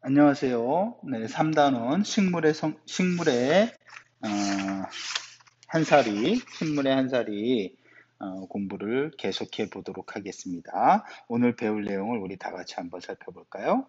안녕하세요. 네, 3단원 식물의 어, 식물의 한 살이 공부를 계속해 보도록 하겠습니다. 오늘 배울 내용을 우리 다 같이 한번 살펴볼까요?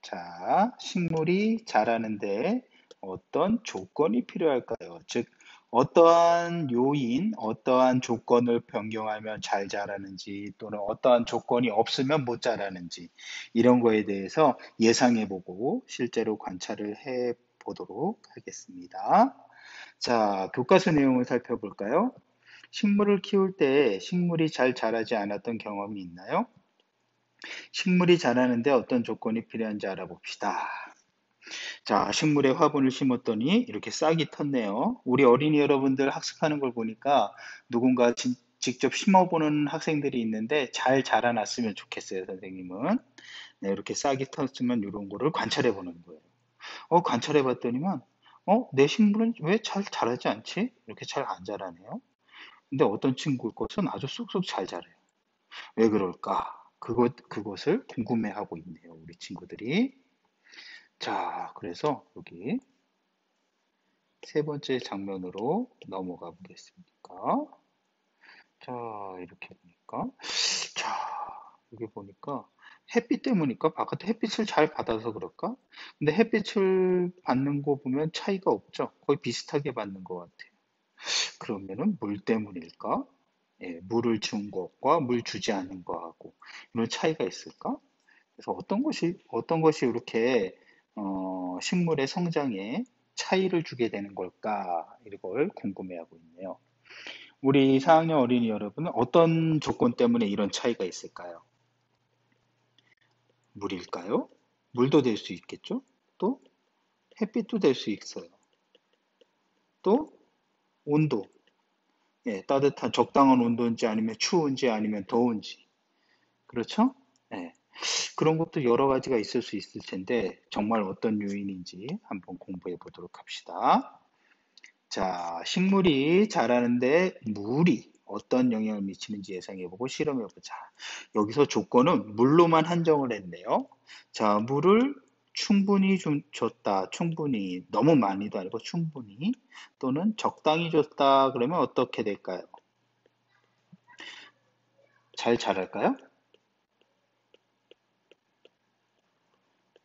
자, 식물이 자라는데 어떤 조건이 필요할까요? 즉, 어떠한 요인, 어떠한 조건을 변경하면 잘 자라는지 또는 어떠한 조건이 없으면 못 자라는지 이런 거에 대해서 예상해보고 실제로 관찰을 해 보도록 하겠습니다. 자, 교과서 내용을 살펴볼까요? 식물을 키울 때 식물이 잘 자라지 않았던 경험이 있나요? 식물이 자라는데 어떤 조건이 필요한지 알아봅시다. 자, 식물에 화분을 심었더니 이렇게 싹이 텄네요. 우리 어린이 여러분들 학습하는 걸 보니까 누군가 직접 심어보는 학생들이 있는데 잘 자라났으면 좋겠어요, 선생님은. 네, 이렇게 싹이 텄으면 이런 거를 관찰해 보는 거예요. 관찰해 봤더니만, 내 식물은 왜 잘 자라지 않지? 이렇게 잘 안 자라네요. 근데 어떤 친구 것은 아주 쑥쑥 잘 자라요. 왜 그럴까? 그것을 궁금해하고 있네요, 우리 친구들이. 자, 그래서 여기 세 번째 장면으로 넘어가 보겠습니다. 자, 이렇게 보니까, 자, 여기 보니까 햇빛 때문일까? 바깥에 햇빛을 잘 받아서 그럴까? 근데 햇빛을 받는 거 보면 차이가 없죠? 거의 비슷하게 받는 것 같아요. 그러면은 물 때문일까? 예, 물을 준 것과 물 주지 않은 거하고 이런 차이가 있을까? 그래서 어떤 것이 이렇게 식물의 성장에 차이를 주게 되는 걸까? 이걸 궁금해하고 있네요. 우리 4학년 어린이 여러분은 어떤 조건 때문에 이런 차이가 있을까요? 물일까요? 물도 될 수 있겠죠? 또 햇빛도 될 수 있어요. 또 온도, 예, 따뜻한 적당한 온도인지 아니면 추운지 아니면 더운지, 그렇죠? 예, 그런 것도 여러 가지가 있을 수 있을 텐데 정말 어떤 요인인지 한번 공부해 보도록 합시다. 자, 식물이 자라는데 물이 어떤 영향을 미치는지 예상해보고 실험해보자. 여기서 조건은 물로만 한정을 했네요. 자, 물을 충분히 줬다. 충분히. 너무 많이도 아니고 충분히. 또는 적당히 줬다. 그러면 어떻게 될까요? 잘 자랄까요?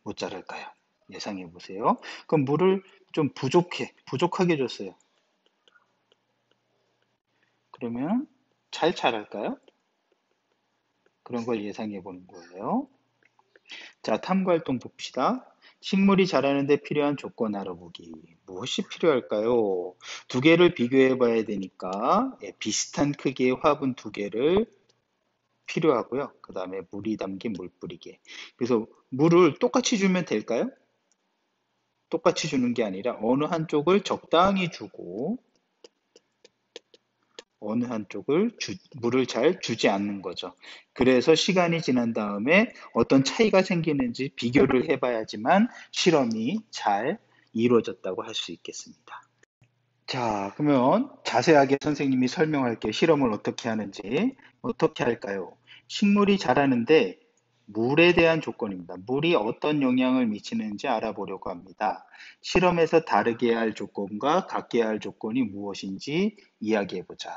못 자랄까요? 예상해보세요. 그럼 물을 좀 부족하게 줬어요. 그러면 잘 자랄까요? 그런 걸 예상해보는 거예요. 자, 탐구활동 봅시다. 식물이 자라는데 필요한 조건 알아보기. 무엇이 필요할까요? 두 개를 비교해 봐야 되니까 예, 비슷한 크기의 화분 두 개를 필요하고요. 그 다음에 물이 담긴 물 뿌리개. 그래서 물을 똑같이 주면 될까요? 똑같이 주는 게 아니라 어느 한쪽을 적당히 주고 어느 한쪽을 물을 잘 주지 않는 거죠. 그래서 시간이 지난 다음에 어떤 차이가 생기는지 비교를 해봐야지만 실험이 잘 이루어졌다고 할 수 있겠습니다. 자, 그러면 자세하게 선생님이 설명할게요. 실험을 어떻게 하는지. 어떻게 할까요? 식물이 자라는데 물에 대한 조건입니다. 물이 어떤 영향을 미치는지 알아보려고 합니다. 실험에서 다르게 할 조건과 같게 할 조건이 무엇인지 이야기해보자.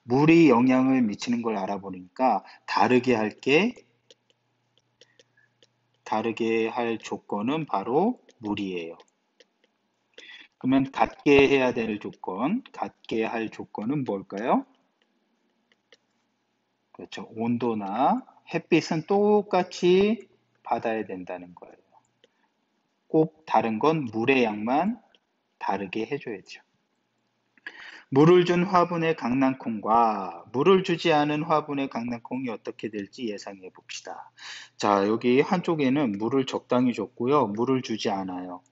물이 영향을 미치는 걸 알아보니까 다르게 할 조건은 바로 물이에요. 그러면 같게 할 조건은 뭘까요? 그렇죠. 온도나 햇빛은 똑같이 받아야 된다는 거예요. 꼭 다른 건 물의 양만 다르게 해줘야죠. 물을 준 화분의 강낭콩과 물을 주지 않은 화분의 강낭콩이 어떻게 될지 예상해 봅시다. 자, 여기 한쪽에는 물을 적당히 줬고요. 물을 주지 않아요.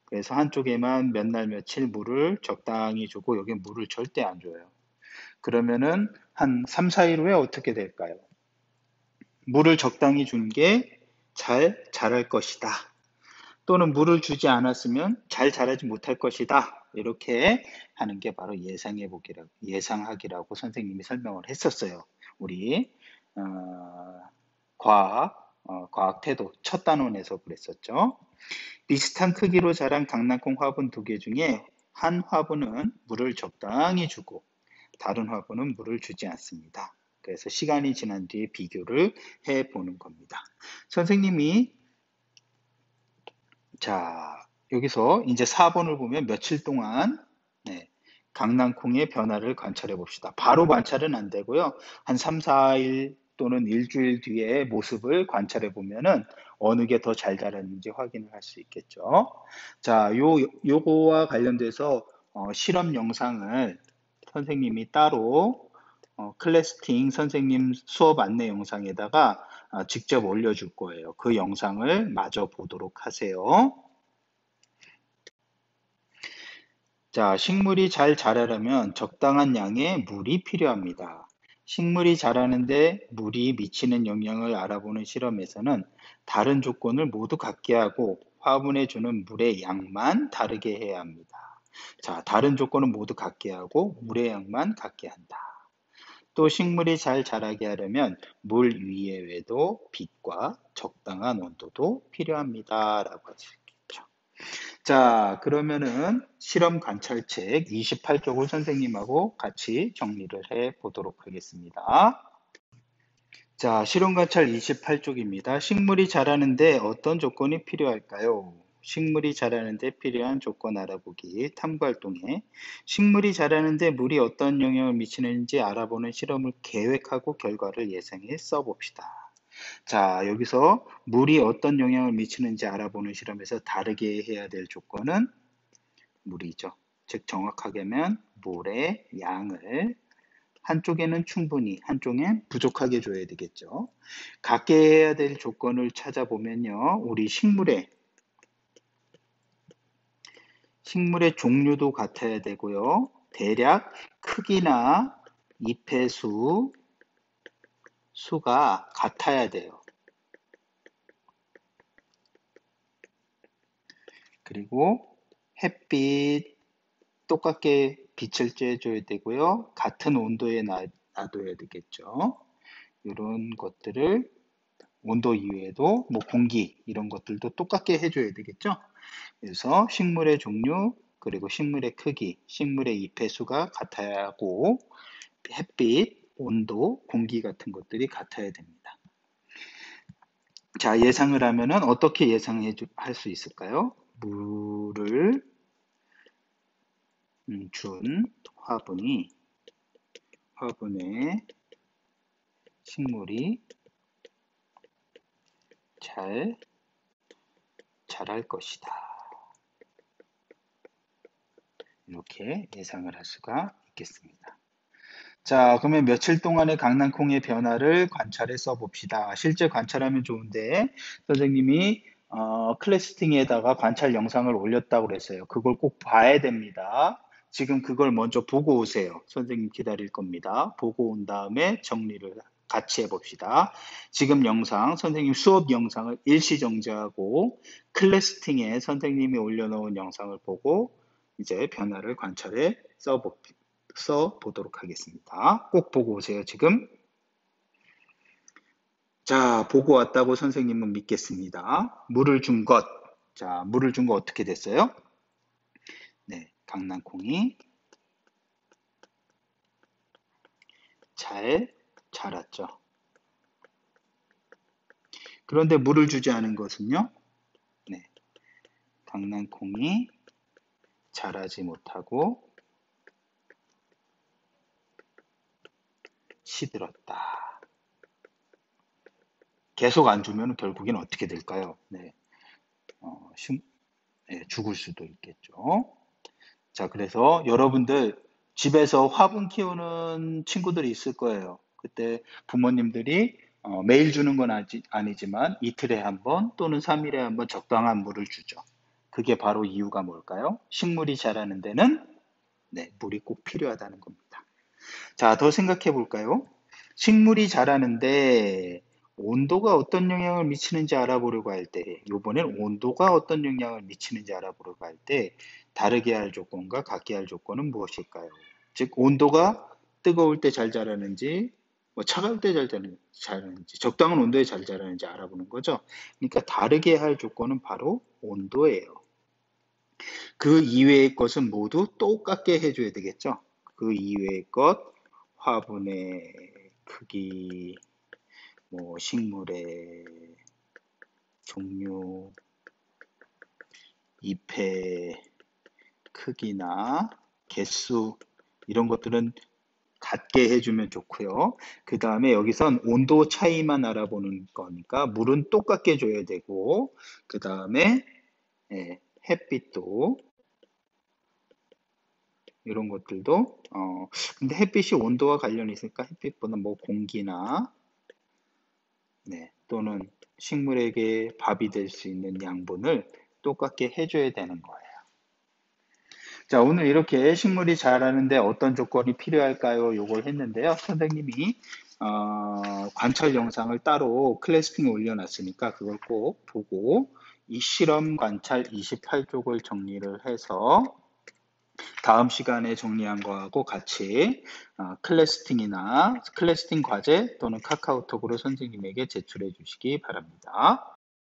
그래서 한쪽에만 몇 날 며칠 물을 적당히 주고 여기 물을 절대 안 줘요. 그러면은 한 3, 4일 후에 어떻게 될까요? 물을 적당히 준 게 잘 자랄 것이다. 또는 물을 주지 않았으면 잘 자라지 못할 것이다. 이렇게 하는 게 바로 예상하기라고 선생님이 설명을 했었어요. 우리 과학 과학 태도 첫 단원에서 그랬었죠. 비슷한 크기로 자란 강낭콩 화분 두 개 중에 한 화분은 물을 적당히 주고 다른 화분은 물을 주지 않습니다. 그래서 시간이 지난 뒤에 비교를 해 보는 겁니다. 선생님이 자, 여기서 이제 4번을 보면 며칠 동안 네, 강낭콩의 변화를 관찰해 봅시다. 바로 관찰은 안 되고요. 한 3, 4일 또는 일주일 뒤에 모습을 관찰해 보면은 어느 게 더 잘 자랐는지 확인을 할 수 있겠죠. 자, 요거와 관련돼서 실험 영상을 선생님이 따로 클래스팅 선생님 수업 안내 영상에다가 직접 올려줄 거예요. 그 영상을 마저 보도록 하세요. 자, 식물이 잘 자라려면 적당한 양의 물이 필요합니다. 식물이 자라는데 물이 미치는 영향을 알아보는 실험에서는 다른 조건을 모두 같게 하고 화분에 주는 물의 양만 다르게 해야 합니다. 자, 다른 조건은 모두 같게 하고 물의 양만 같게 한다. 또 식물이 잘 자라게 하려면 물 위에도 빛과 적당한 온도도 필요합니다. 라고 하죠. 자, 그러면은 실험 관찰책 28쪽을 선생님하고 같이 정리를 해 보도록 하겠습니다. 자, 실험 관찰 28쪽입니다. 식물이 자라는데 어떤 조건이 필요할까요? 식물이 자라는데 필요한 조건 알아보기 탐구활동에 식물이 자라는데 물이 어떤 영향을 미치는지 알아보는 실험을 계획하고 결과를 예상해 써봅시다. 자, 여기서 물이 어떤 영향을 미치는지 알아보는 실험에서 다르게 해야 될 조건은 물이죠. 즉 정확하게 하면 물의 양을 한쪽에는 충분히, 한쪽엔 부족하게 줘야 되겠죠. 같게 해야 될 조건을 찾아보면요. 우리 식물의 종류도 같아야 되고요. 대략 크기나 잎의 수가 같아야 돼요. 그리고 햇빛 똑같게 빛을 쬐줘야 되고요. 같은 온도에 놔둬야 되겠죠. 이런 것들을 온도 이외에도 뭐 공기 이런 것들도 똑같게 해줘야 되겠죠. 그래서 식물의 종류 그리고 식물의 크기, 식물의 잎의 수가 같아야 하고 햇빛, 온도, 공기 같은 것들이 같아야 됩니다. 자, 예상을 하면은 어떻게 할 수 있을까요? 물을 준 화분에 식물이 잘 자랄 것이다. 이렇게 예상을 할 수가 있겠습니다. 자, 그러면 며칠 동안의 강낭콩의 변화를 관찰해 써봅시다. 실제 관찰하면 좋은데 선생님이 클래스팅에다가 관찰 영상을 올렸다고 그랬어요. 그걸 꼭 봐야 됩니다. 지금 그걸 먼저 보고 오세요. 선생님 기다릴 겁니다. 보고 온 다음에 정리를 같이 해봅시다. 지금 영상, 선생님 수업 영상을 일시정지하고 클래스팅에 선생님이 올려놓은 영상을 보고 이제 변화를 관찰해 써보도록 하겠습니다. 꼭 보고 오세요, 지금. 자, 보고 왔다고 선생님은 믿겠습니다. 물을 준 것. 자, 물을 준 거 어떻게 됐어요? 네, 강낭콩이 잘 자랐죠. 그런데 물을 주지 않은 것은요? 네, 강낭콩이 자라지 못하고 시들었다. 계속 안 주면 결국엔 어떻게 될까요? 네, 죽을 수도 있겠죠. 자, 그래서 여러분들 집에서 화분 키우는 친구들이 있을 거예요. 그때 부모님들이 매일 주는 건 아니지만 이틀에 한 번 또는 3일에 한 번 적당한 물을 주죠. 그게 바로 이유가 뭘까요? 식물이 자라는 데는 네, 물이 꼭 필요하다는 겁니다. 자, 더 생각해 볼까요? 식물이 자라는데 온도가 어떤 영향을 미치는지 알아보려고 할 때, 이번엔 온도가 어떤 영향을 미치는지 알아보려고 할 때, 다르게 할 조건과 같게 할 조건은 무엇일까요? 즉, 온도가 뜨거울 때 잘 자라는지, 뭐 차가울 때 잘 자라는지, 적당한 온도에 잘 자라는지 알아보는 거죠. 그러니까 다르게 할 조건은 바로 온도예요. 그 이외의 것은 모두 똑같게 해줘야 되겠죠. 그 이외의 것, 화분의 크기, 뭐 식물의 종류, 잎의 크기나 개수 이런 것들은 같게 해주면 좋고요. 그 다음에 여기선 온도 차이만 알아보는 거니까 물은 똑같게 줘야 되고, 그 다음에 햇빛도 이런 것들도 근데 햇빛이 온도와 관련이 있으니까 햇빛보다 뭐 공기나 또는 식물에게 밥이 될 수 있는 양분을 똑같게 해줘야 되는 거예요. 자, 오늘 이렇게 식물이 자라는데 어떤 조건이 필요할까요? 요걸 했는데요. 선생님이 관찰 영상을 따로 클래스핑에 올려놨으니까 그걸 꼭 보고 이 실험 관찰 28쪽을 정리를 해서 다음 시간에 정리한 거하고 같이 클래스팅이나 클래스팅 과제 또는 카카오톡으로 선생님에게 제출해 주시기 바랍니다.